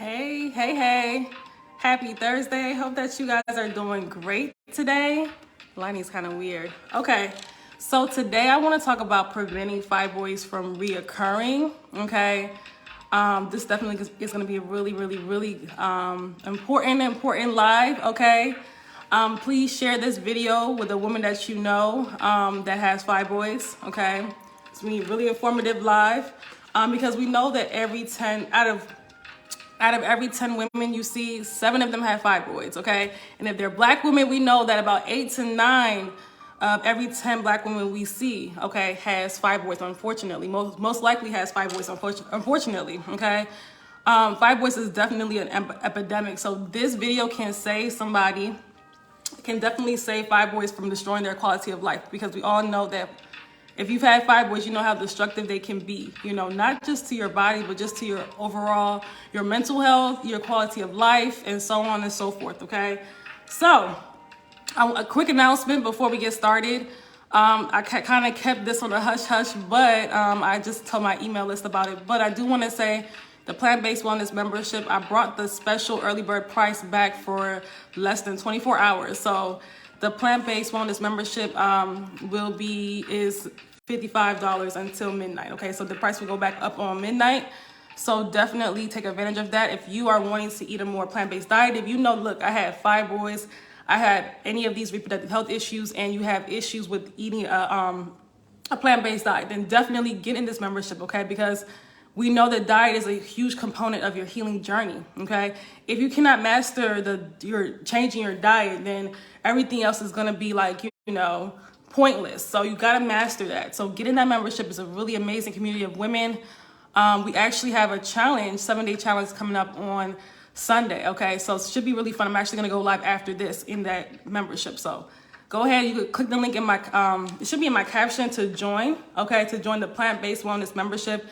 Hey. Happy Thursday. Hope that you guys are doing great today. Lighting's kind of weird. Okay, so today I want to talk about preventing fibroids from reoccurring, okay? This definitely is going to be a really important live, okay? Please share this video with a woman that you know that has fibroids, okay? It's going to be a really informative live because we know that out of every 10 women you see, 7 of them have fibroids, okay? And if they're Black women, we know that about 8 to 9 of every 10 Black women we see, okay, has fibroids, unfortunately. Most likely has fibroids, unfortunately, okay? Fibroids is definitely an epidemic. So this video can save somebody, can definitely save fibroids from destroying their quality of life, because we all know that if you've had fibroids, you know how destructive they can be, you know, not just to your body, but just to your overall, your mental health, your quality of life, and so on and so forth, okay? So, a quick announcement before we get started. I kind of kept this on a hush-hush, but I just told my email list about it. But I do want to say the plant-based wellness membership, I brought the special early bird price back for less than 24 hours. So the plant-based wellness membership is $55 until midnight, okay? So the price will go back up on midnight. So definitely take advantage of that. If you are wanting to eat a more plant-based diet, if you know, look, I had fibroids, I had any of these reproductive health issues, and you have issues with eating a plant-based diet, then definitely get in this membership, okay? Because we know that diet is a huge component of your healing journey, okay? If you cannot master you're changing your diet, then everything else is gonna be like, you know, pointless. So you gotta master that. So get in that membership. It's a really amazing community of women. We actually have a challenge, 7-day challenge coming up on Sunday, okay? So it should be really fun. I'm actually gonna go live after this in that membership. So go ahead, you could click the link in my, it should be in my caption to join, okay? To join the plant-based wellness membership.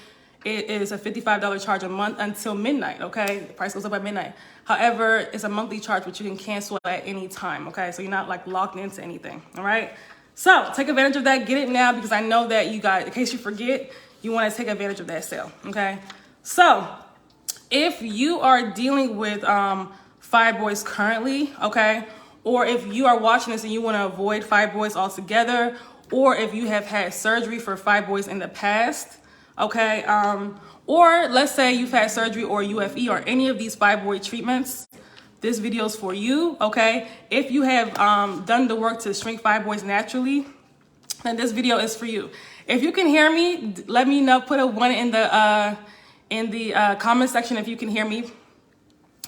It is a $55 charge a month until midnight, okay? The price goes up at midnight. However, it's a monthly charge, but you can cancel at any time, okay? So you're not like locked into anything, all right? So take advantage of that. Get it now, because I know that you guys, in case you forget, you want to take advantage of that sale, okay? So if you are dealing with fibroids currently, okay, or if you are watching this and you want to avoid fibroids altogether, or if you have had surgery for fibroids in the past, okay, or let's say you've had surgery or UFE or any of these fibroid treatments, this video is for you, okay? If you have done the work to shrink fibroids naturally, then this video is for you. If you can hear me, let me know. Put a 1 in the comment section if you can hear me.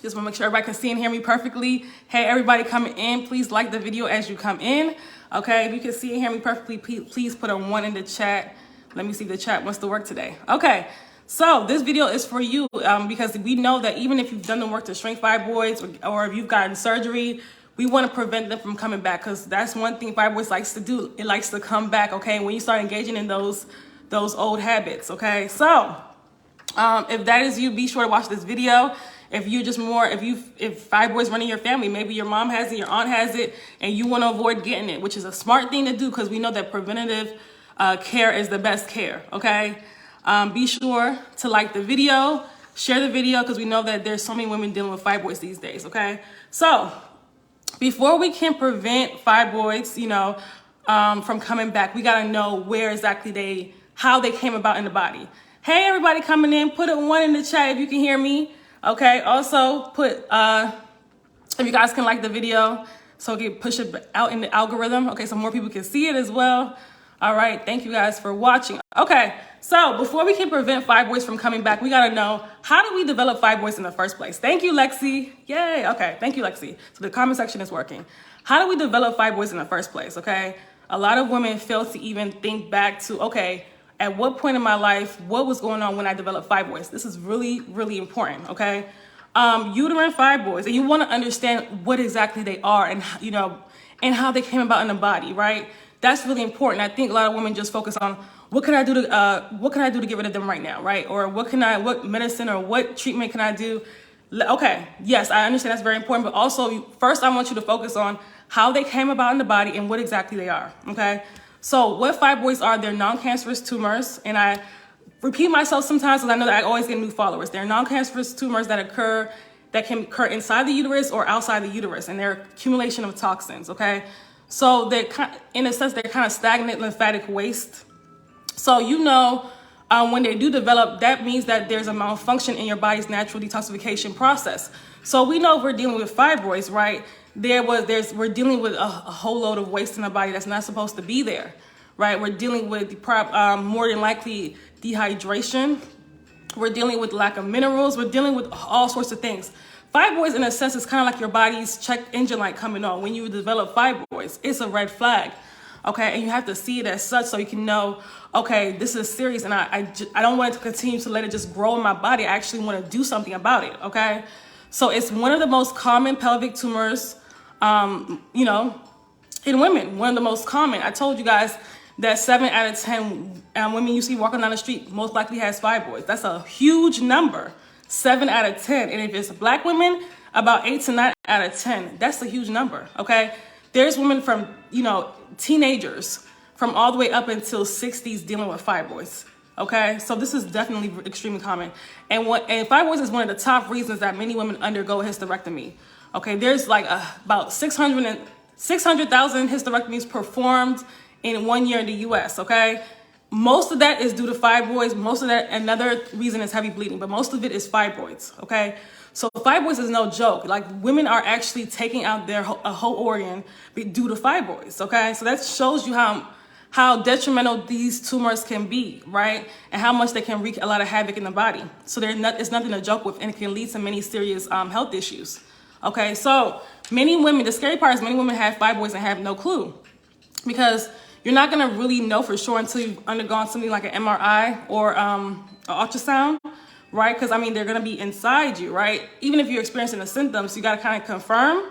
Just want to make sure everybody can see and hear me perfectly. Hey, everybody coming in, please like the video as you come in, okay? If you can see and hear me perfectly, please put a 1 in the chat. Let me see if the chat wants to work today. Okay, so this video is for you because we know that even if you've done the work to shrink fibroids or if you've gotten surgery, we want to prevent them from coming back, because that's one thing fibroids likes to do. It likes to come back, okay, when you start engaging in those old habits, okay? So if that is you, be sure to watch this video. If you're just if fibroids run in your family, maybe your mom has it, your aunt has it, and you want to avoid getting it, which is a smart thing to do, because we know that preventative care is the best care, okay? Be sure to like the video, share the video, because we know that there's so many women dealing with fibroids these days, okay? So before we can prevent fibroids, you know, from coming back, we gotta know where exactly how they came about in the body. Hey, everybody coming in, put a 1 in the chat if you can hear me, okay? Also put, if you guys can like the video, so it can push it out in the algorithm, okay, so more people can see it as well. All right, thank you guys for watching. Okay, so before we can prevent fibroids from coming back, we gotta know, how do we develop fibroids in the first place? Thank you, Lexi. Yay, okay, thank you, Lexi. So the comment section is working. How do we develop fibroids in the first place, okay? A lot of women fail to even think back to, okay, at what point in my life, what was going on when I developed fibroids? This is really important, okay? Uterine fibroids, and you wanna understand what exactly they are and, you know, and how they came about in the body, right? That's really important. I think a lot of women just focus on what can I do to get rid of them right now, right? Or what medicine or what treatment can I do? Okay, yes, I understand that's very important, but also first I want you to focus on how they came about in the body and what exactly they are, okay? So what fibroids are, they're non-cancerous tumors, and repeat myself sometimes because I know that I always get new followers. There are non-cancerous tumors that can occur inside the uterus or outside the uterus, and they're accumulation of toxins, okay? So they're in a sense, they're kind of stagnant lymphatic waste. So when they do develop, that means that there's a malfunction in your body's natural detoxification process. So we know if we're dealing with fibroids, right? We're dealing with a whole load of waste in the body that's not supposed to be there, right? We're dealing with more than likely dehydration. We're dealing with lack of minerals. We're dealing with all sorts of things. Fibroids, in a sense, is kind of like your body's check engine light coming on. When you develop fibroids, it's a red flag, okay? And you have to see it as such so you can know, okay, this is serious, and I don't want it to continue to let it just grow in my body. I actually want to do something about it, okay? So it's one of the most common pelvic tumors, in women, one of the most common. I told you guys that 7 out of 10 women you see walking down the street most likely has fibroids. That's a huge number, 7 out of 10. And if it's Black women, about 8 to 9 out of 10. That's a huge number, okay? There's women from, teenagers from all the way up until 60s dealing with fibroids, okay? So this is definitely extremely common. And fibroids is one of the top reasons that many women undergo hysterectomy, okay? There's like about 600,000 hysterectomies performed in 1 year in the US, okay? Most of that is due to fibroids. Most of that, another reason is heavy bleeding, but most of it is fibroids, okay? So fibroids is no joke. Like, women are actually taking out a whole organ due to fibroids, okay? So that shows you how detrimental these tumors can be, right? And how much they can wreak a lot of havoc in the body. So it's nothing to joke with, and it can lead to many serious health issues, okay? So many women, the scary part is many women have fibroids and have no clue, because you're not gonna really know for sure until you've undergone something like an MRI or an ultrasound, right? Because they're gonna be inside you, right? Even if you're experiencing the symptoms, you gotta kind of confirm,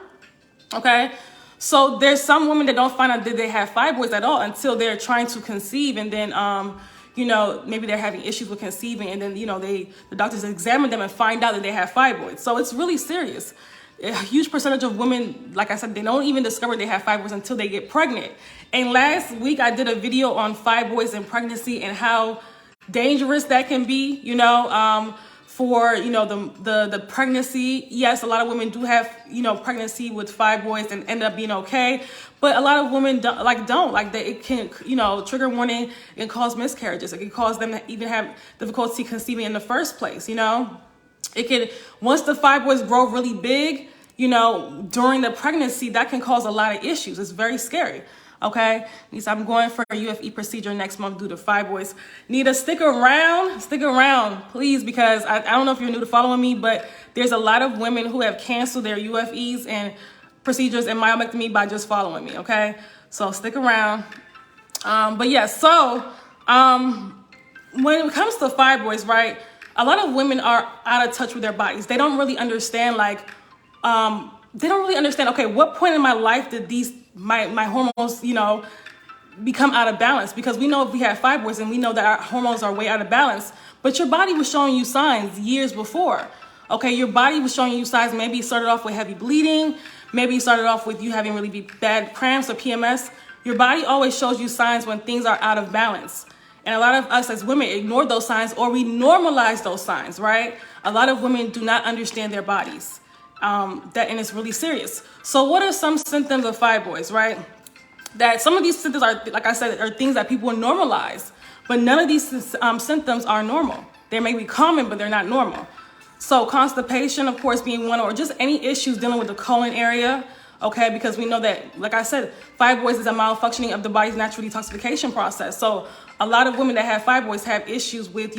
okay? So there's some women that don't find out that they have fibroids at all until they're trying to conceive, and then maybe they're having issues with conceiving, and then the doctors examine them and find out that they have fibroids. So it's really serious. A huge percentage of women, like I said, they don't even discover they have fibroids until they get pregnant. And last week I did a video on fibroids and pregnancy and how dangerous that can be, for the pregnancy. Yes, a lot of women do have pregnancy with fibroids and end up being okay, but a lot of women don't. It can trigger warning and cause miscarriages. It can cause them to even have difficulty conceiving in the first place. It can, once the fibroids grow really big, during the pregnancy, that can cause a lot of issues. It's very scary. Okay, Nisa, I'm going for a UFE procedure next month due to fibroids. Nita, stick around, please, because I don't know if you're new to following me, but there's a lot of women who have canceled their UFEs and procedures and myomectomy by just following me, okay? So stick around. When it comes to fibroids, right, a lot of women are out of touch with their bodies. They don't really understand, okay, what point in my life did my hormones, become out of balance? Because we know if we have fibroids and we know that our hormones are way out of balance, but your body was showing you signs years before. Okay, your body was showing you signs. Maybe you started off with heavy bleeding. Maybe you started off with you having really bad cramps or PMS. Your body always shows you signs when things are out of balance. And a lot of us as women ignore those signs, or we normalize those signs, right? A lot of women do not understand their bodies. And it's really serious. So what are some symptoms of fibroids, right? That some of these symptoms are, like I said, are things that people normalize, but none of these symptoms are normal. They may be common, but they're not normal. So constipation, of course, being one, or just any issues dealing with the colon area, okay? Because we know that, like I said, fibroids is a malfunctioning of the body's natural detoxification process. So a lot of women that have fibroids have issues with,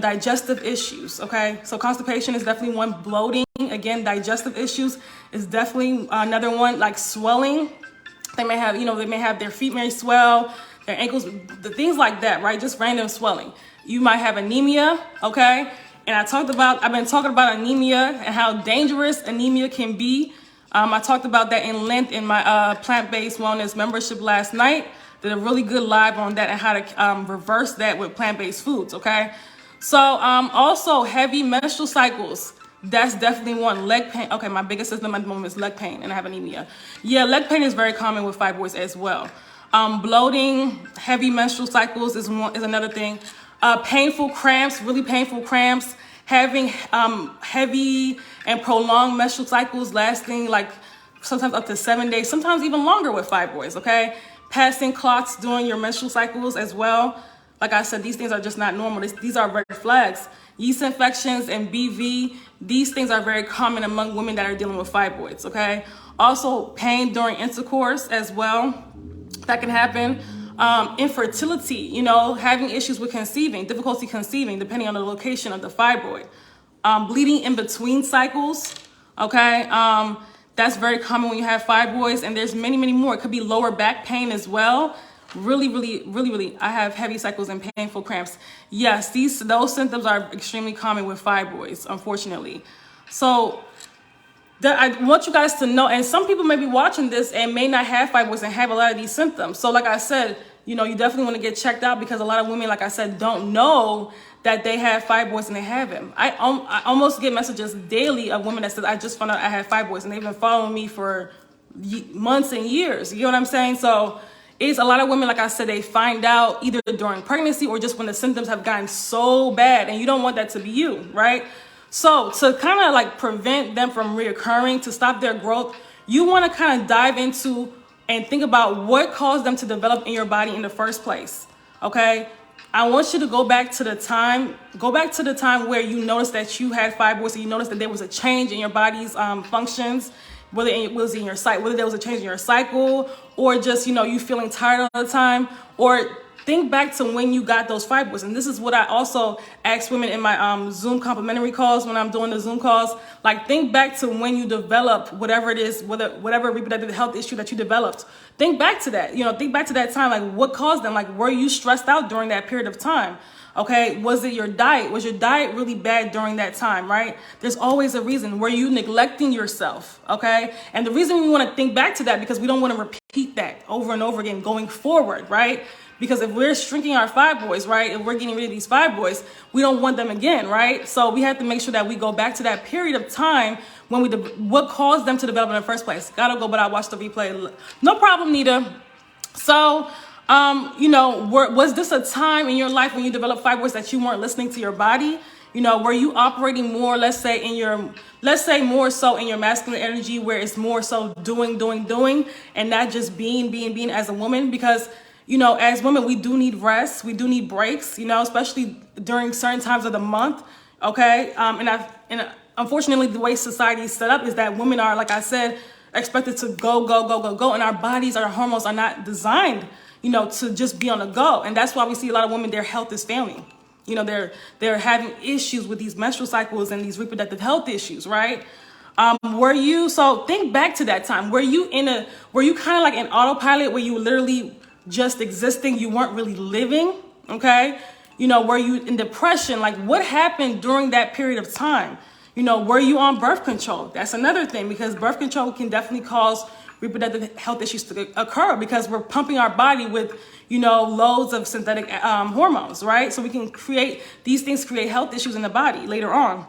digestive issues, okay? So constipation is definitely one. Bloating, again, digestive issues is definitely another one. Like swelling, they may have their feet may swell, their ankles, the things like that, right? Just random swelling. You might have anemia, okay? And I've been talking about anemia and how dangerous anemia can be. I talked about that in length in my plant-based wellness membership last night. Did a really good live on that and how to reverse that with plant-based foods, okay? So also heavy menstrual cycles. That's definitely one. Leg pain. Okay, my biggest symptom at the moment is leg pain, and I have anemia. Yeah, leg pain is very common with fibroids as well. Bloating, heavy menstrual cycles is another thing. Painful cramps, really painful cramps, having heavy and prolonged menstrual cycles lasting like sometimes up to 7 days, sometimes even longer with fibroids, okay? Passing clots during your menstrual cycles as well. Like I said, these things are just not normal. These are red flags. Yeast infections and BV, these things are very common among women that are dealing with fibroids, okay? Also, pain during intercourse as well, that can happen. Infertility, you know, having issues with conceiving, difficulty conceiving, depending on the location of the fibroid. Bleeding in between cycles, okay? That's very common when you have fibroids, and there's many, many more. It could be lower back pain as well. Really, I have heavy cycles and painful cramps. Yes, those symptoms are extremely common with fibroids, unfortunately. So I want you guys to know, and some people may be watching this and may not have fibroids and have a lot of these symptoms. So like I said, you know, you definitely want to get checked out, because a lot of women, like I said, don't know that they have fibroids and they have them. I almost get messages daily of women that says, I just found out I have fibroids, and they've been following me for months and years. You know what I'm saying? So it's a lot of women, like I said, they find out either during pregnancy or just when the symptoms have gotten so bad, and you don't want that to be you, right? So to kind of like prevent them from reoccurring, to stop their growth, you want to kind of dive into and think about what caused them to develop in your body in the first place, okay? I want you to go back to the time where you noticed that you had fibroids, and you noticed that there was a change in your body's functions, whether it was in your whether there was a change in your cycle, or just, you know, you feeling tired all the time, or think back to when you got those fibroids. And this is what I also ask women in my Zoom complimentary calls when I'm doing the Zoom calls. Like, think back to when you developed whatever it is, whatever reproductive health issue that you developed. Think back to that. You know, think back to that time. Like, what caused them? Like, were you stressed out during that period of time? Okay, was it your diet? Was your diet really bad during that time, right? There's always a reason. Were you neglecting yourself, okay? And the reason we want to think back to that, because we don't want to repeat that over and over again going forward, right? Because if we're shrinking our fibroids, right, if we're getting rid of these fibroids, we don't want them again, right? So we have to make sure that we go back to that period of time when what caused them to develop in the first place. Gotta go, but I watched the replay. No problem, Nita. So, you know, was this a time in your life when you developed fibroids that you weren't listening to your body? You know, were you operating more, let's say more so in your masculine energy, where it's more so doing, and not just being as a woman? Because, you know, as women, we do need rest. We do need breaks, you know, especially during certain times of the month. Okay. And unfortunately, the way society is set up is that women are, like I said, expected to go. And our bodies, our hormones are not designed, you know, to just be on the go. And that's why we see a lot of women, their health is failing. You know, they're having issues with these menstrual cycles and these reproductive health issues, right? So think back to that time. Were you kind of like in autopilot, where you were literally just existing, you weren't really living, okay? You know, were you in depression? Like, what happened during that period of time? You know, were you on birth control? That's another thing, because birth control can definitely cause reproductive health issues to occur, because we're pumping our body with, you know, loads of synthetic hormones, right? So these things create health issues in the body later on.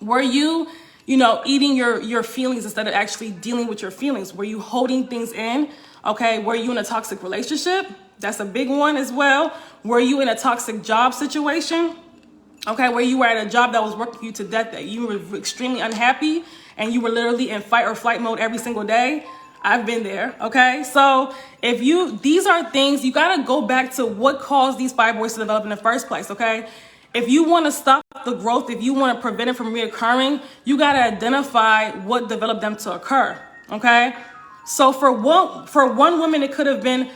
Were you, you know, eating your feelings instead of actually dealing with your feelings? Were you holding things in? Okay, were you in a toxic relationship? That's a big one as well. Were you in a toxic job situation? Okay, where you were at a job that was working you to death, that you were extremely unhappy and you were literally in fight or flight mode every single day? I've been there, okay? So these are things, you gotta go back to what caused these fibroids to develop in the first place, okay? If you wanna stop the growth, if you wanna prevent it from reoccurring, you gotta identify what developed them to occur, okay? So for one woman, it could have been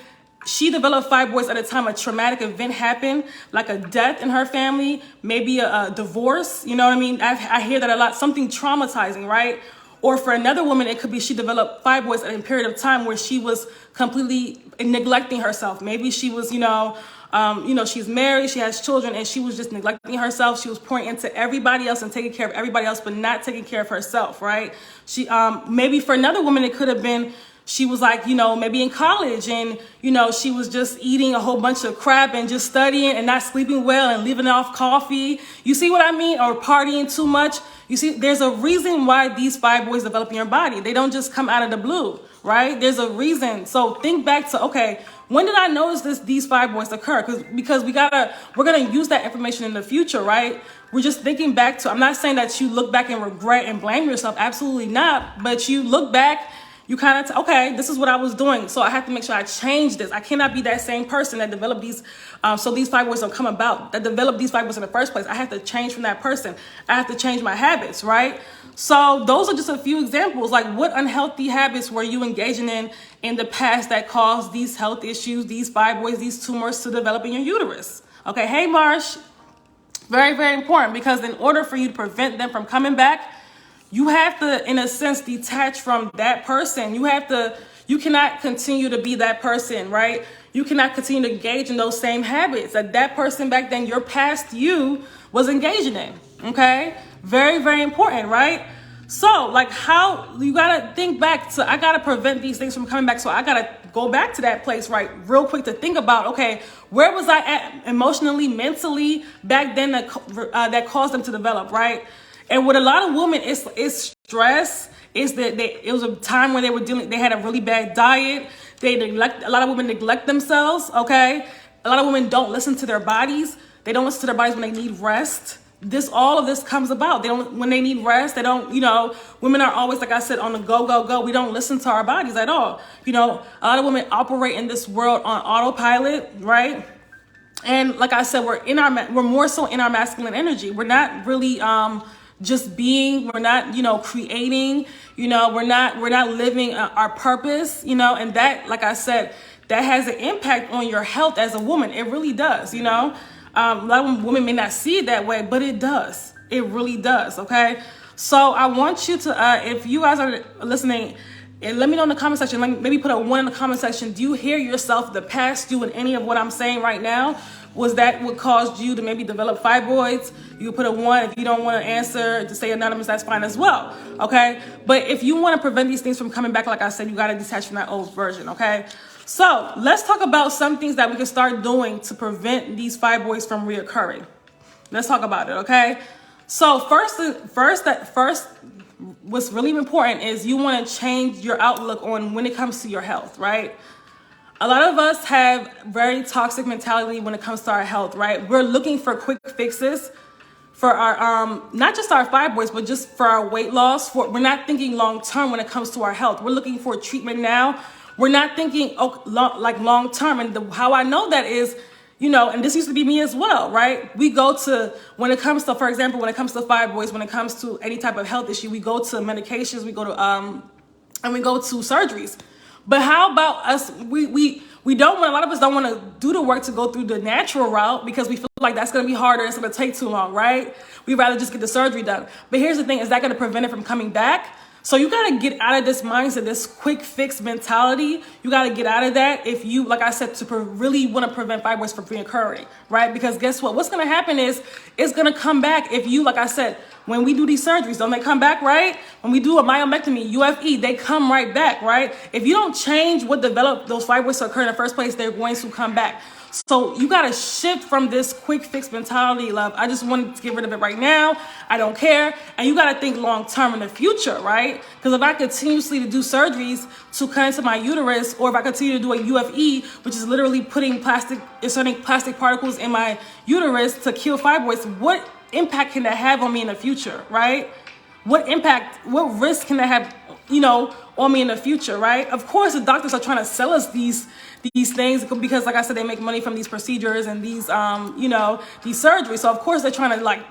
she developed fibroids at a time a traumatic event happened, like a death in her family, maybe a divorce, you know what I mean? I hear that a lot, something traumatizing, right? Or for another woman, it could be she developed fibroids at a period of time where she was completely neglecting herself. Maybe she was, she's married, she has children, and she was just neglecting herself. She was pouring into everybody else and taking care of everybody else, but not taking care of herself, right? She, maybe for another woman, it could have been, she was like, you know, maybe in college, and, you know, she was just eating a whole bunch of crap and just studying and not sleeping well and living off coffee. You see what I mean? Or partying too much. You see, there's a reason why these fibroids develop in your body. They don't just come out of the blue, right? There's a reason. So think back to, okay, When did I notice these fibroids occur? Because we're gonna use that information in the future, right? We're just thinking back to, I'm not saying that you look back and regret and blame yourself, absolutely not. But you look back, you kind of, okay, this is what I was doing. So I have to make sure I change this. I cannot be that same person that developed these, so these fibroids don't come about, that developed these fibroids in the first place. I have to change from that person. I have to change my habits, right? So those are just a few examples. Like, what unhealthy habits were you engaging in the past that caused these health issues, these fibroids, these tumors to develop in your uterus? Okay, hey, Marsh. Very, very important, because in order for you to prevent them from coming back, you have to, in a sense, detach from that person. You cannot continue to be that person, right? You cannot continue to engage in those same habits that person back then, your past you, was engaging in, okay? Very, very important, right? So, like, how you gotta think back to, I gotta prevent these things from coming back. So I gotta go back to that place, right, real quick, to think about, okay, where was I at emotionally, mentally back then that caused them to develop, right? And with a lot of women, it's stress. It's that it was a time when they had a really bad diet. A lot of women neglect themselves, okay? A lot of women don't listen to their bodies. They don't listen to their bodies when they need rest. All of this comes about. When they need rest, they don't, women are always, like I said, on the go. We don't listen to our bodies at all. A lot of women operate in this world on autopilot, right? And like I said, we're more so in our masculine energy. We're not really, just being, we're not, creating, we're not living our purpose, and that, like I said, that has an impact on your health as a woman. It really does, A lot of women may not see it that way, but it does. It really does, okay? So I want you to, if you guys are listening, and let me know in the comment section, maybe put a 1 in the comment section. Do you hear yourself, the past you, in any of what I'm saying right now? Was that what caused you to maybe develop fibroids? You can put a 1. If you don't want to answer, to stay anonymous, that's fine as well, okay? But if you want to prevent these things from coming back, like I said, you got to detach from that old version, okay? So let's talk about some things that we can start doing to prevent these fibroids from reoccurring. Let's talk about it, okay? So first, what's really important is you want to change your outlook on when it comes to your health, right? A lot of us have very toxic mentality when it comes to our health, right? We're looking for quick fixes for our, not just our fibroids, but just for our weight loss. We're not thinking long term when it comes to our health. We're looking for treatment now. We're not thinking long term. And how I know that is, and this used to be me as well, right? We go to, when it comes to, for example, when it comes to fibroids, when it comes to any type of health issue, we go to medications, we go to, and we go to surgeries. But how about us? We don't want, a lot of us don't want to do the work to go through the natural route because we feel like that's going to be harder. It's going to take too long, right? We'd rather just get the surgery done. But here's the thing, is that going to prevent it from coming back? So you got to get out of this mindset, this quick fix mentality. You got to get out of that if you, like I said, to really want to prevent fibroids from reoccurring, right? Because guess what? What's going to happen is it's going to come back if you, like I said, when we do these surgeries, don't they come back, right? When we do a myomectomy, UFE, they come right back, right? If you don't change what developed those fibroids to occur in the first place, they're going to come back. So you got to shift from this quick fix mentality, love. I just wanted to get rid of it right now. I don't care. And you got to think long term in the future, right? Because if I continuously to do surgeries to cut into my uterus, or if I continue to do a UFE, which is literally inserting plastic particles in my uterus to kill fibroids, what impact can that have on me in the future, right? What risk can that have, on me in the future, right? Of course, the doctors are trying to sell us these things because, like I said, they make money from these procedures and these, these surgeries. So of course they're trying to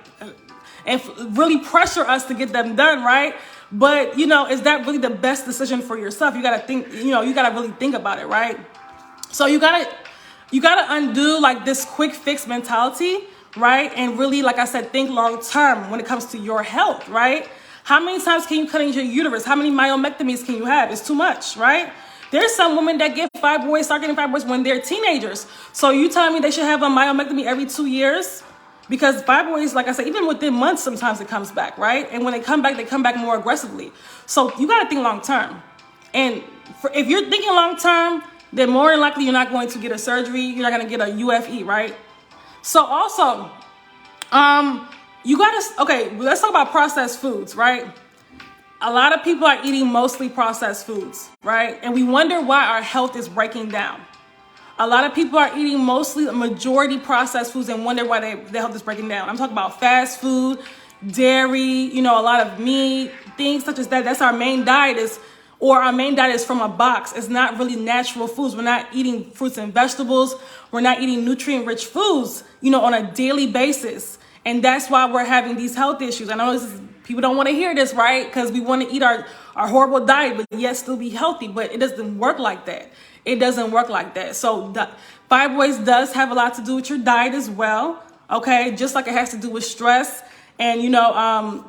and really pressure us to get them done, right? But, is that really the best decision for yourself? You got to think, you got to really think about it, right? So you got to undo this quick fix mentality, right? And really, like I said, think long term when it comes to your health, right? How many times can you cut into your uterus? How many myomectomies can you have? It's too much, right? There's some women that start getting fibroids when they're teenagers. So you telling me they should have a myomectomy every 2 years? Because fibroids, like I said, even within months, sometimes it comes back, right? And when they come back more aggressively. So you got to think long term. And if you're thinking long term, then more than likely you're not going to get a surgery. You're not going to get a UFE, right? So also, let's talk about processed foods, right? A lot of people are eating mostly processed foods, right? And we wonder why our health is breaking down. A lot of people are eating mostly majority processed foods and wonder why their health is breaking down. I'm talking about fast food, dairy, you know, a lot of meat, things such as that. That's our main diet our main diet is from a box. It's not really natural foods. We're not eating fruits and vegetables. We're not eating nutrient-rich foods, you know, on a daily basis. And that's why we're having these health issues. I know people don't want to hear this, right? Because we want to eat our horrible diet, but yet still be healthy. But it doesn't work like that. It doesn't work like that. So fibroids does have a lot to do with your diet as well. Okay, just like it has to do with stress and, you know,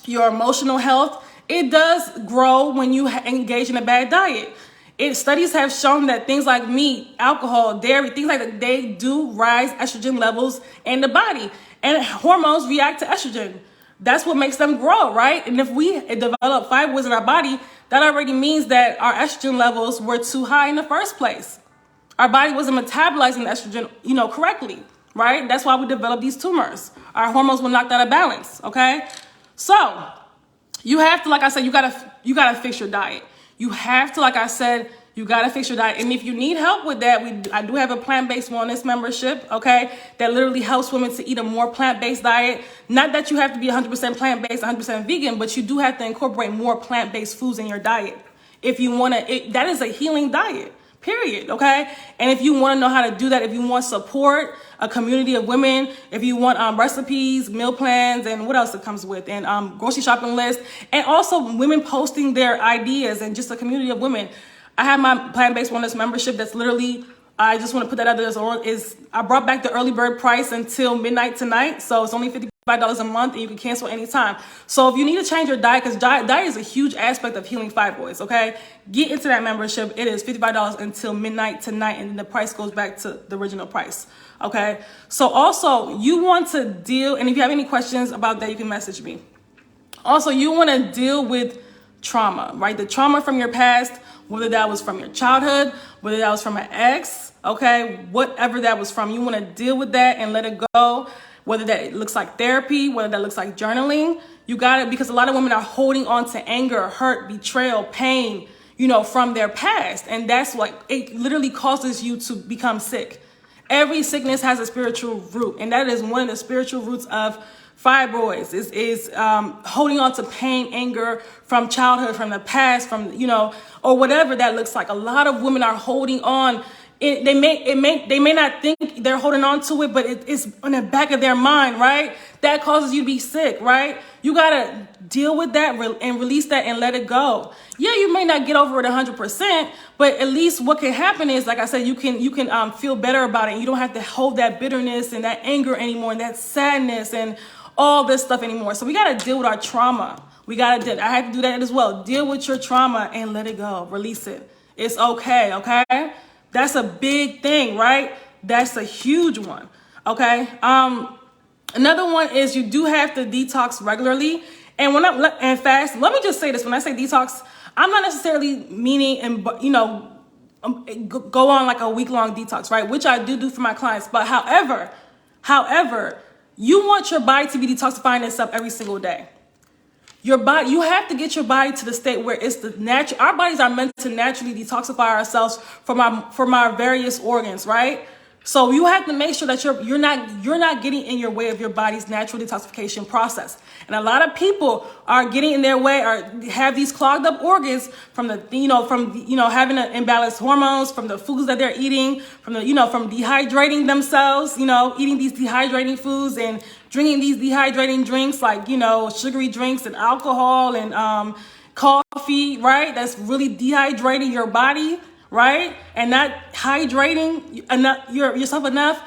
your emotional health. It does grow when you engage in a bad diet. Studies have shown that things like meat, alcohol, dairy, things like that, they do rise estrogen levels in the body. And hormones react to estrogen. That's what makes them grow, right? And if we develop fibroids in our body, that already means that our estrogen levels were too high in the first place. Our body wasn't metabolizing estrogen, you know, correctly, right? That's why we develop these tumors. Our hormones were knocked out of balance, okay? So you have to, like I said, you gotta fix your diet. You have to, like I said, you gotta fix your diet. And if you need help with that, I do have a plant-based wellness membership, okay, that literally helps women to eat a more plant-based diet. Not that you have to be 100% plant-based, 100% vegan, but you do have to incorporate more plant-based foods in your diet. If you wanna, that is a healing diet, period, okay? And if you wanna know how to do that, if you want support, a community of women, if you want recipes, meal plans, and what else it comes with, and grocery shopping list, and also women posting their ideas and just a community of women. I have my plant-based wellness membership that's literally, I just want to put that out there, I brought back the early bird price until midnight tonight, so it's only $55 a month, and you can cancel anytime. So if you need to change your diet, because diet is a huge aspect of healing fibroids, okay? Get into that membership. It is $55 until midnight tonight, and then the price goes back to the original price, okay? So also, you want to deal, and if you have any questions about that, you can message me. Also, you want to deal with trauma, right? The trauma from your past, whether that was from your childhood, whether that was from an ex, okay, whatever that was from, you want to deal with that and let it go. Whether that looks like therapy, whether that looks like journaling, you got it, because a lot of women are holding on to anger, hurt, betrayal, pain, you know, from their past. And that's like, it literally causes you to become sick. Every sickness has a spiritual root, and that is one of the spiritual roots of fibroids is holding on to pain, anger from childhood, from the past, from, you know, or whatever that looks like. A lot of women are holding on. They may not think they're holding on to it, but it's on the back of their mind, right? That causes you to be sick, right? You gotta deal with that and release that and let it go. Yeah, you may not get over it 100%, but at least what can happen is, like I said, you can feel better about it. You don't have to hold that bitterness and that anger anymore, and that sadness and all this stuff anymore. So we gotta deal with our trauma. I had to do that as well. Deal with your trauma and let it go. Release it. It's okay, okay? That's a big thing, right? That's a huge one, okay? Another one is you do have to detox regularly. And and fast, let me just say this. When I say detox, I'm not necessarily meaning, and you know, go on like a week-long detox, right? Which I do for my clients. But however, you want your body to be detoxifying itself every single day. Your body, you have to get your body to the state where it's the natural. Our bodies are meant to naturally detoxify ourselves from our various organs, right? So you have to make sure that you're not getting in your way of your body's natural detoxification process. And a lot of people are getting in their way, or have these clogged up organs from having imbalanced hormones, from the foods that they're eating, from dehydrating themselves, eating these dehydrating foods and drinking these dehydrating drinks like, sugary drinks and alcohol and coffee, right? That's really dehydrating your body, right? And not hydrating yourself enough,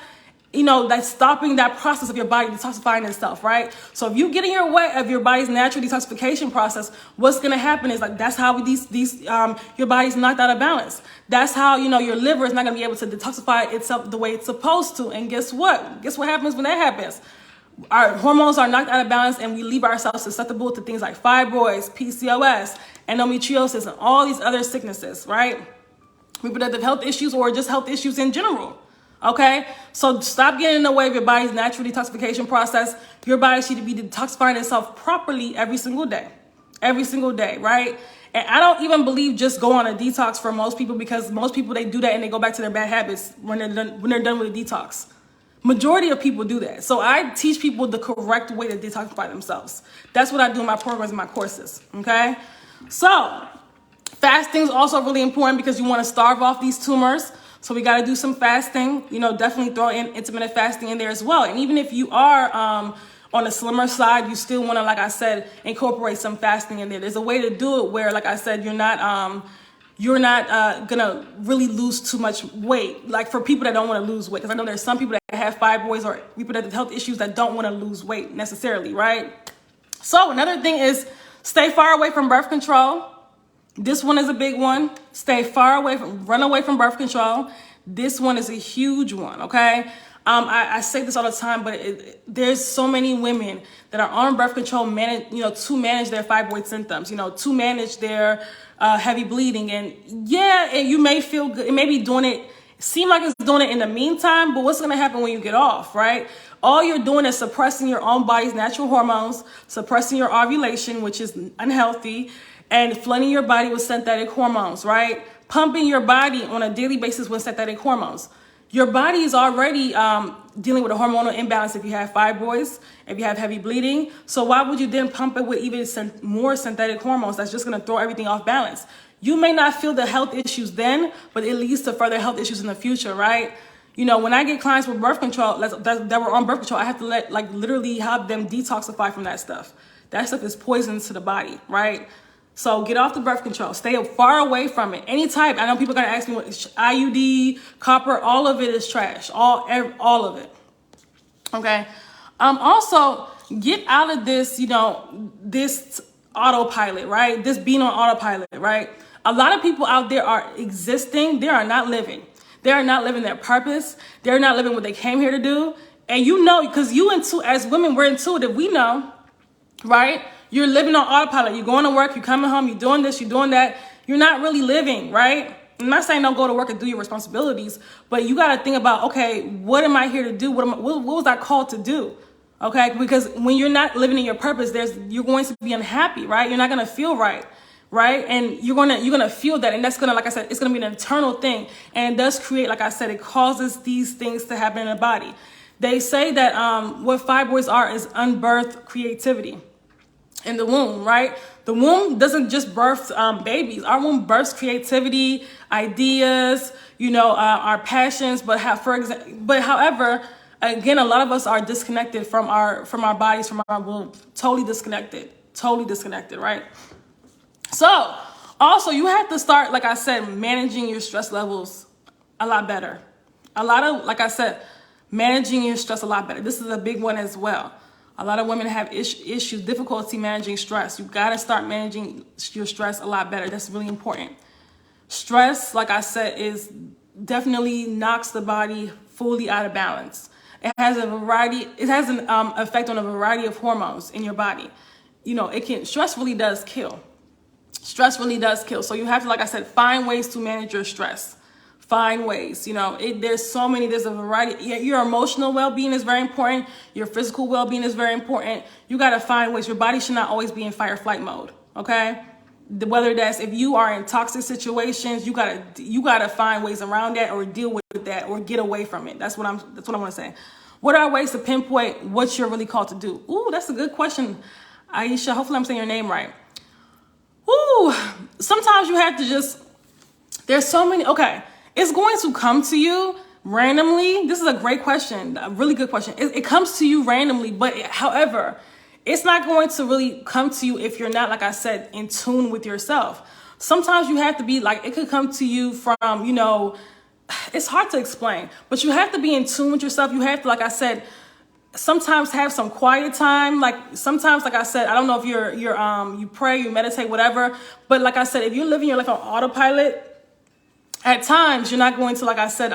that's stopping that process of your body detoxifying itself, right? So if you get in your way of your body's natural detoxification process, what's going to happen is that's how your body's knocked out of balance. That's how, your liver is not going to be able to detoxify itself the way it's supposed to. And guess what? Guess what happens when that happens? Our hormones are knocked out of balance, and we leave ourselves susceptible to things like fibroids, PCOS, endometriosis, and all these other sicknesses, right? Reproductive health issues, or just health issues in general. Okay, so stop getting in the way of your body's natural detoxification process. Your body should be detoxifying itself properly every single day, right? And I don't even believe just go on a detox for most people, because most people, they do that and they go back to their bad habits when they're done with a detox. Majority of people do that. So I teach people the correct way to detoxify themselves. That's what I do in my programs and my courses, okay? So fasting is also really important because you want to starve off these tumors. So we got to do some fasting, you know, definitely throw in intermittent fasting in there as well. And even if you are on the slimmer side, you still want to, like I said, incorporate some fasting in there. There's a way to do it where, like I said, you're not gonna really lose too much weight. Like for people that don't want to lose weight, because I know there's some people that have fibroids or reproductive health issues that don't want to lose weight necessarily, right? So another thing is stay far away from birth control. This one is a big one. Run away from birth control. This one is a huge one, okay? I say this all the time, but there's so many women that are on birth control, to manage their fibroid symptoms, to manage their heavy bleeding. And yeah, you may feel good. It may be doing it, seem like it's doing it in the meantime, but what's going to happen when you get off, right? All you're doing is suppressing your own body's natural hormones, suppressing your ovulation, which is unhealthy, and flooding your body with synthetic hormones, right? Pumping your body on a daily basis with synthetic hormones. Your body is already dealing with a hormonal imbalance if you have fibroids, if you have heavy bleeding. So why would you then pump it with even more synthetic hormones? That's just going to throw everything off balance. You may not feel the health issues then, but it leads to further health issues in the future, right? When I get clients with birth control that were on birth control, I have to literally have them detoxify from that stuff. That stuff is poison to the body, right? So get off the birth control. Stay far away from it. Any type. I know people are going to ask me what IUD, copper, all of it is trash. All of it. Okay. Also, get out of this, this autopilot, right? This being on autopilot, right? A lot of people out there are existing. They are not living. They are not living their purpose. They're not living what they came here to do. And because as women, we're intuitive. We know, right? You're living on autopilot. You're going to work, you're coming home, you're doing this, you're doing that. You're not really living, right? I'm not saying don't go to work and do your responsibilities, but you got to think about, okay, what am I here to do? What was I called to do? Okay, because when you're not living in your purpose, you're going to be unhappy, right? You're not going to feel right, and you're gonna feel that, and that's gonna, like I said, it's gonna be an internal thing, and it does create, like I said, it causes these things to happen in the body. They say that what fibroids are is unbirthed creativity. In the womb, right? The womb doesn't just birth babies. Our womb births creativity, ideas, our passions. But however, again, a lot of us are disconnected from our bodies, from our womb. Totally disconnected, right? So also, you have to start, like I said, managing your stress levels a lot better. Managing your stress a lot better. This is a big one as well. A lot of women have issues, difficulty managing stress. You've got to start managing your stress a lot better. That's really important. Stress, like I said, definitely knocks the body fully out of balance. It has an effect on a variety of hormones in your body. Stress really does kill. Stress really does kill. So you have to, like I said, find ways to manage your stress. Find ways, there's a variety. Your emotional well-being is very important. Your physical well-being is very important. You got to find ways. Your body should not always be in fight or flight mode. Okay. Whether that's, if you are in toxic situations, you gotta find ways around that, or deal with that, or get away from it. That's what I want to say. What are ways to pinpoint what you're really called to do? Ooh, that's a good question, Aisha. Hopefully I'm saying your name right. Ooh, sometimes you have to there's so many, okay. It's going to come to you randomly. This is a great question, a really good question. It comes to you randomly, but however, it's not going to really come to you if you're not, like I said, in tune with yourself. Sometimes you have to be it could come to you from, it's hard to explain, but you have to be in tune with yourself. You have to, like I said, sometimes have some quiet time. Sometimes, like I said, I don't know if you pray, you meditate, whatever. But like I said, if you're living your life on autopilot, at times, you're not going to, like I said,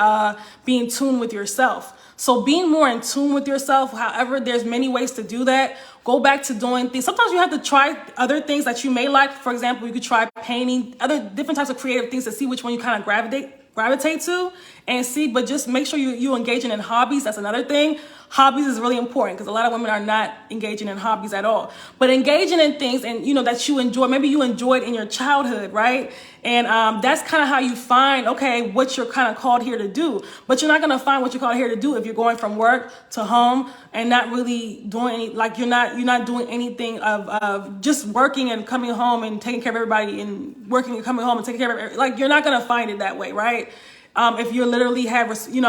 be in tune with yourself. So being more in tune with yourself, however, there's many ways to do that. Go back to doing things. Sometimes you have to try other things that you may like. For example, you could try painting, other different types of creative things to see which one you kind of gravitate to. and see, but just make sure you engaging in hobbies. That's another thing. Hobbies is really important because a lot of women are not engaging in hobbies at all. But engaging in things and that you enjoy, maybe you enjoyed in your childhood, right? And that's kind of how you find, okay, what you're kind of called here to do. But you're not going to find what you're called here to do if you're going from work to home and not really doing any, like you're not doing anything of just working and coming home and taking care of everybody and working and coming home and taking care of everybody. Like you're not going to find it that way, right? If you literally have, you're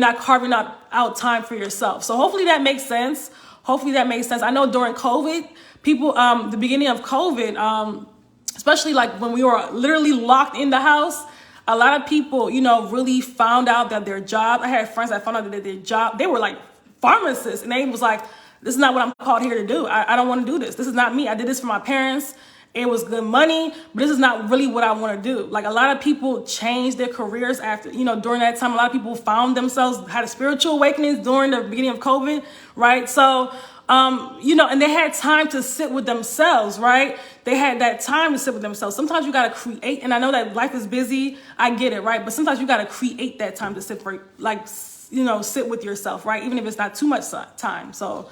not carving out time for yourself. So hopefully that makes sense. Hopefully that makes sense. I know during COVID, people, the beginning of COVID, especially like when we were literally locked in the house, a lot of people, really found out that their job, I had friends that found out that their job, they were like pharmacists, and they was like, this is not what I'm called here to do. I don't want to do this. This is not me. I did this for my parents. It was good money, but this is not really what I want to do. Like a lot of people changed their careers after, during that time. A lot of people found themselves, had a spiritual awakenings during the beginning of COVID, right? So, and they had time to sit with themselves, right? They had that time to sit with themselves. Sometimes you got to create, and I know that life is busy. I get it, right? But sometimes you got to create that time to sit sit with yourself, right? Even if it's not too much time. So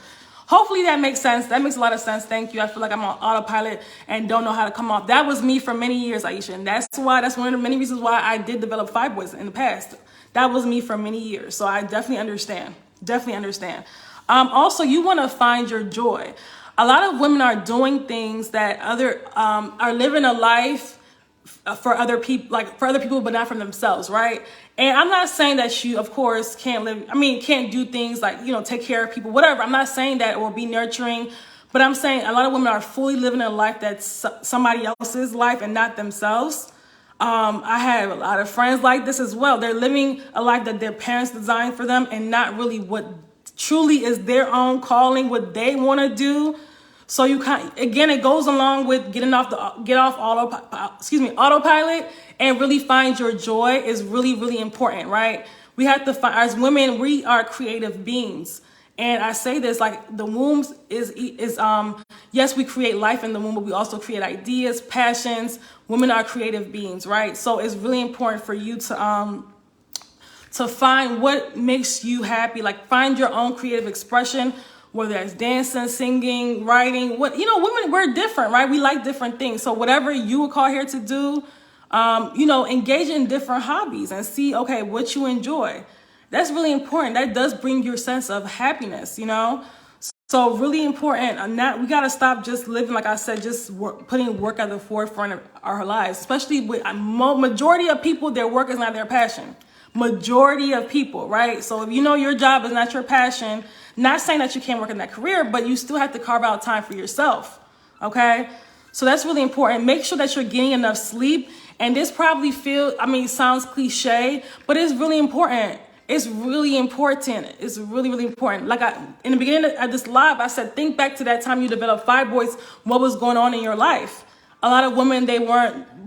hopefully that makes sense. That makes a lot of sense. Thank you. I feel like I'm on autopilot and don't know how to come off. That was me for many years, Aisha. And that's one of the many reasons why I did develop fibroids in the past. That was me for many years. So I definitely understand. Also, you want to find your joy. A lot of women are doing things that are living a life for other people, but not for themselves, right? And I'm not saying that you, of course, can't do things like, take care of people, whatever. I'm not saying that, or be nurturing, but I'm saying a lot of women are fully living a life that's somebody else's life and not themselves. I have a lot of friends like this as well. They're living a life that their parents designed for them and not really what truly is their own calling, what they want to do. So it goes along with get off autopilot and really find your joy is really, really important, right? We have to find, as women, we are creative beings. And I say this, like the womb is yes, we create life in the womb, but we also create ideas, passions. Women are creative beings, right? So it's really important for you to find what makes you happy, like find your own creative expression, whether that's dancing, singing, writing, women, we're different, right? We like different things. So whatever you would call here to do, engage in different hobbies and see, okay, what you enjoy. That's really important. That does bring your sense of happiness, So really important. We got to stop just living, like I said, just putting work at the forefront of our lives, especially with a majority of people, their work is not their passion. Majority of people, right? So if your job is not your passion, not saying that you can't work in that career, but you still have to carve out time for yourself, okay? So that's really important. Make sure that you're getting enough sleep. And this probably sounds cliche, but it's really important. It's really important. It's really, really important. Like in the beginning of this live, I said, think back to that time you developed fibroids, what was going on in your life. A lot of women, they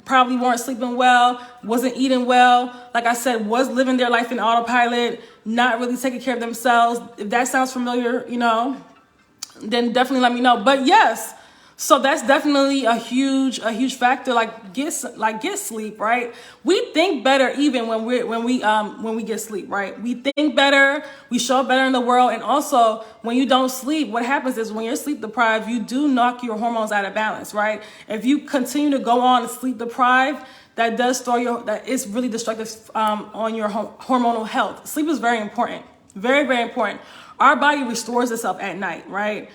probably weren't sleeping well, wasn't eating well. Like I said, was living their life in autopilot, not really taking care of themselves. If that sounds familiar, then definitely let me know. But yes, so that's definitely a huge factor. Like get sleep, right? We think better even when we get sleep, right? We think better, we show up better in the world. And also when you don't sleep, what happens is when you're sleep deprived, you do knock your hormones out of balance, right? If you continue to go on sleep deprived, that does that is really destructive on your hormonal health. Sleep is very important, very, very important. Our body restores itself at night, right?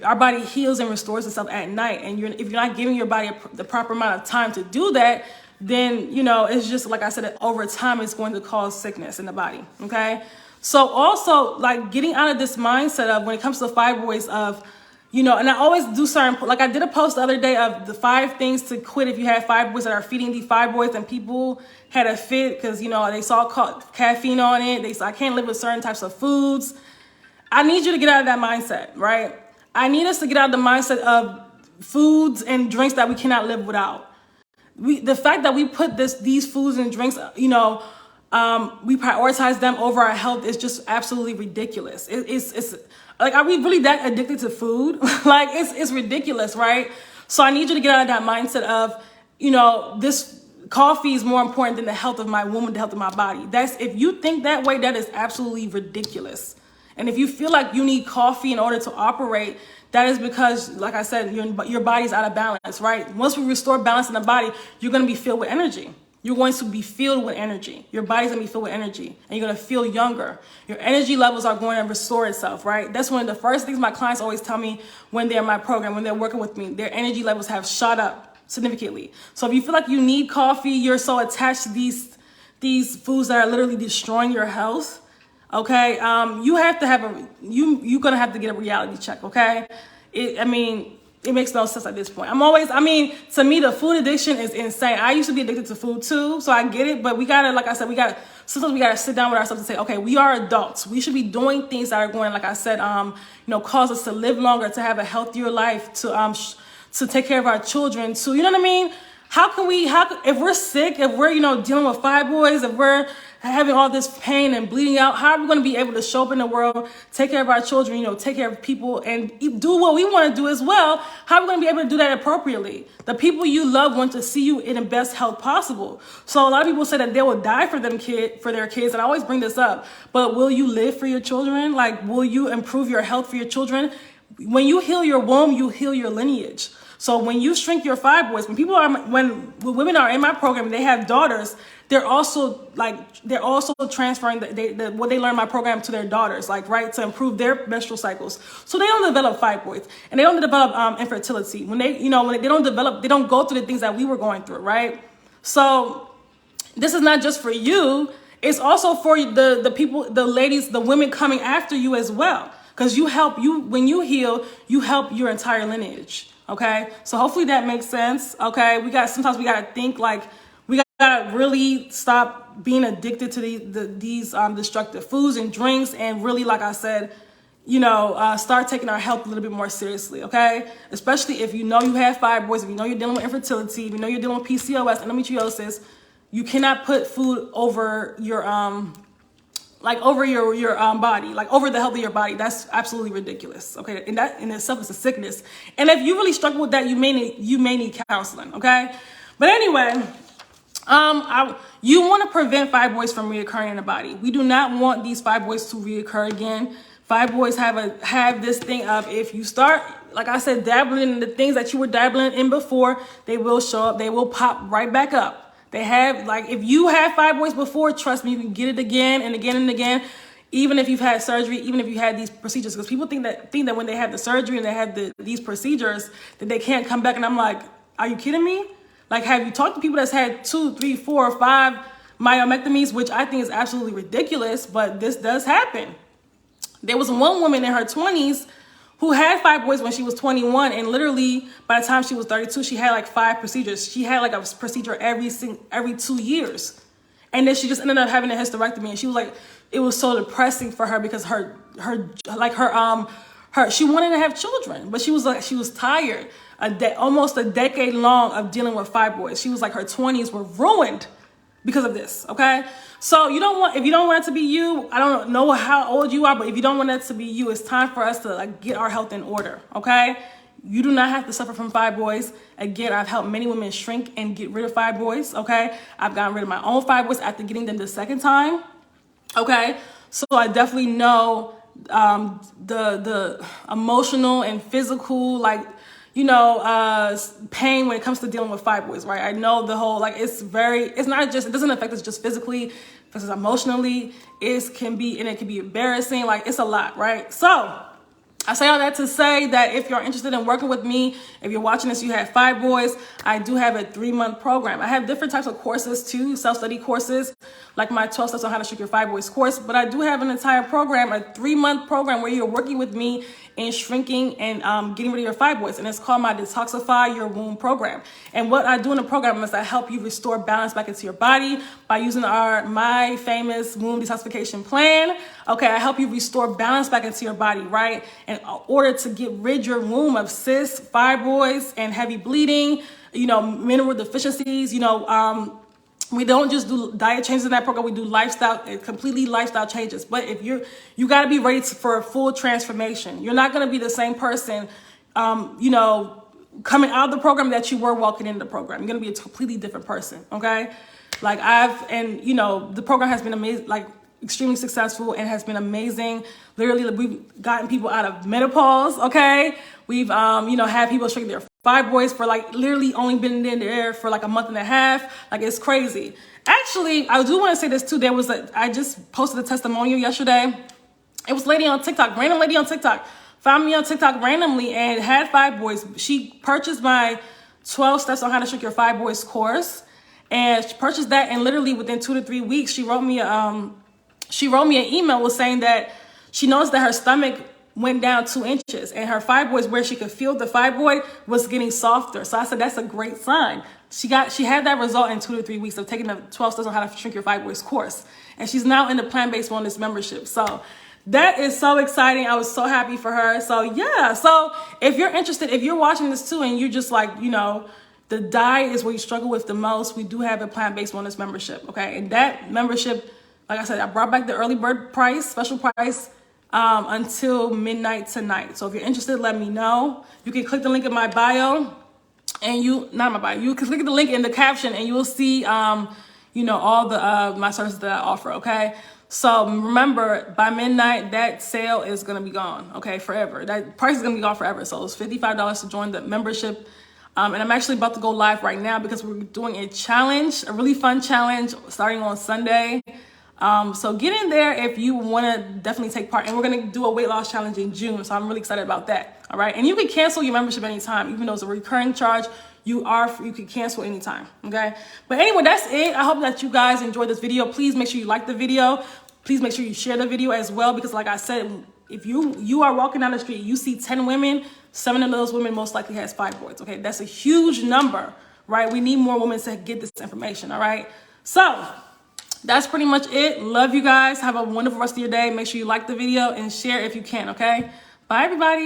Our body heals and restores itself at night. And if you're not giving your body the proper amount of time to do that, then, it's just, like I said, over time, it's going to cause sickness in the body. Okay. So also like getting out of this mindset of when it comes to fibroids of, and I always do like I did a post the other day of the 5 things to quit if you have fibroids that are feeding the fibroids, and people had a fit because, they saw caffeine on it. They said, I can't live with certain types of foods. I need you to get out of that mindset, right? I need us to get out of the mindset of foods and drinks that we cannot live without. The fact that we put these foods and drinks, we prioritize them over our health is just absolutely ridiculous. It's like, are we really that addicted to food? Like it's ridiculous, right? So I need you to get out of that mindset of, coffee is more important than the health of my womb, the health of my body. If you think that way, that is absolutely ridiculous. And if you feel like you need coffee in order to operate, that is because, like I said, your body's out of balance, right? Once we restore balance in the body, you're going to be filled with energy. You're going to be filled with energy. Your body's going to be filled with energy, and you're going to feel younger. Your energy levels are going to restore itself, right? That's one of the first things my clients always tell me when they're in my program, when they're working with me. Their energy levels have shot up significantly. So if you feel like you need coffee, you're so attached to these foods that are literally destroying your health, okay, you have to have you're gonna have to get a reality check, okay? It makes no sense at this point. To me, the food addiction is insane. I used to be addicted to food too, so I get it, but sometimes we gotta sit down with ourselves and say, okay, we are adults. We should be doing things that are going, like I said, cause us to live longer, to have a healthier life, to take care of our children, to, you know what I mean? If we're sick, if we're, dealing with fibroids, if we're having all this pain and bleeding out, how are we going to be able to show up in the world, take care of our children, take care of people, and do what we want to do as well? How are we going to be able to do that appropriately? The people you love want to see you in the best health possible. So a lot of people say that they will die for their kids, and I always bring this up, but will you live for your children? Like, will you improve your health for your children? When you heal your womb, you heal your lineage. So when you shrink your fibroids, when women are in my program, they have daughters, they're also transferring what they learn in my program to their daughters, to improve their menstrual cycles. So they don't develop fibroids, and they don't develop infertility. When they don't go through the things that we were going through, right? So this is not just for you, it's also for the people, the ladies, the women coming after you as well. Because when you heal, you help your entire lineage. Okay, so hopefully that makes sense. Okay, sometimes we gotta think, we gotta really stop being addicted to these destructive foods and drinks, and really, like I said, start taking our health a little bit more seriously. Okay, especially if you have fibroids, if you're dealing with infertility, if you're dealing with PCOS, endometriosis, you cannot put food over your body, over the health of your body. That's absolutely ridiculous. Okay, and that in itself is a sickness. And if you really struggle with that, you may need counseling. Okay, but anyway, you want to prevent fibroids from reoccurring in the body. We do not want these fibroids to reoccur again. Fibroids have this thing of, if you start, like I said, dabbling in the things that you were dabbling in before, they will show up. They will pop right back up. They have, if you had fibroids before, trust me, you can get it again and again and again, even if you've had surgery, even if you had these procedures. Because people think that when they have the surgery and they have these procedures, that they can't come back. And I'm like, are you kidding me? Have you talked to people that's had 2, 3, 4, or 5 myomectomies, which I think is absolutely ridiculous, but this does happen. There was one woman in her 20s who had fibroids when she was 21, and literally by the time she was 32, she had 5 procedures. She had a procedure every 2 years, and then she just ended up having a hysterectomy. And she was like, it was so depressing for her because she wanted to have children, but she was tired. Almost a decade long of dealing with fibroids. She was her 20s were ruined because of this. Okay, so if you don't want it to be you, I don't know how old you are, but if you don't want it to be you, it's time for us to get our health in order. Okay, you do not have to suffer from fibroids. Again, I've helped many women shrink and get rid of fibroids. Okay, I've gotten rid of my own fibroids after getting them the second time. Okay, so I definitely know the emotional and physical pain when it comes to dealing with fibroids, right? I know the whole, it doesn't affect us just physically, it affects us emotionally, it can be embarrassing, it's a lot, right? So I say all that to say that if you're interested in working with me, if you're watching this, you have fibroids, I do have a 3-month program. I have different types of courses too, self-study courses, like my 12 steps on how to shrink your fibroids course, but I do have an entire program, a 3-month program where you're working with me in shrinking and getting rid of your fibroids. And it's called my Detoxify Your Womb program. And what I do in the program is I help you restore balance back into your body by using my famous womb detoxification plan. Okay, I help you restore balance back into your body, right? In order to get rid your womb of cysts, fibroids, and heavy bleeding, mineral deficiencies, we don't just do diet changes in that program. We do completely lifestyle changes. But if you got to be ready for a full transformation. You're not going to be the same person, coming out of the program that you were walking into the program. You're going to be a completely different person, okay? Like you know, the program has been amazing, like extremely successful and has been amazing. Literally, we've gotten people out of menopause, okay? We've, you know, had people shrink their fibroids for like literally only been in there for like a month and a half. Like, it's crazy. Actually, I do want to say this too. I just posted a testimonial yesterday. It was a lady on TikTok, random lady on TikTok, found me on TikTok randomly and had fibroids. She purchased my 12 steps on how to shrink your fibroids course. And she purchased that, and literally within 2 to 3 weeks, she wrote me an email was saying that she noticed that her stomach went down 2 inches and her fibroids, where she could feel the fibroid, was getting softer. So I said, that's a great sign. She had that result in 2 to 3 weeks of taking the 12 steps on how to shrink your fibroids course. And she's now in the plant-based wellness membership. So that is so exciting. I was so happy for her. So yeah. So if you're interested, if you're watching this too, and you're just like, you know, the diet is where you struggle with the most, we do have a plant-based wellness membership, okay? And that membership, like I said, I brought back the early bird price, special price, until midnight tonight. So if you're interested, let me know. You can click the link in my bio, and you can click the link in the caption, and you will see, you know, all the my services that I offer, okay? So remember, by midnight, that sale is gonna be gone, okay, forever. That price is gonna be gone forever. So it's $55 to join the membership. And I'm actually about to go live right now because we're doing a challenge, a really fun challenge starting on Sunday. So get in there if you want to definitely take part. And we're going to do a weight loss challenge in June. So I'm really excited about that. All right. And you can cancel your membership anytime, even though it's a recurring charge. You can cancel anytime. Okay. But anyway, that's it. I hope that you guys enjoyed this video. Please make sure you like the video. Please make sure you share the video as well, because like I said, if you are walking down the street, you see 10 women, 7 of those women most likely has fibroids. Okay. That's a huge number, right? We need more women to get this information. All right. So that's pretty much it. Love you guys. Have a wonderful rest of your day. Make sure you like the video and share if you can. Okay. Bye, everybody.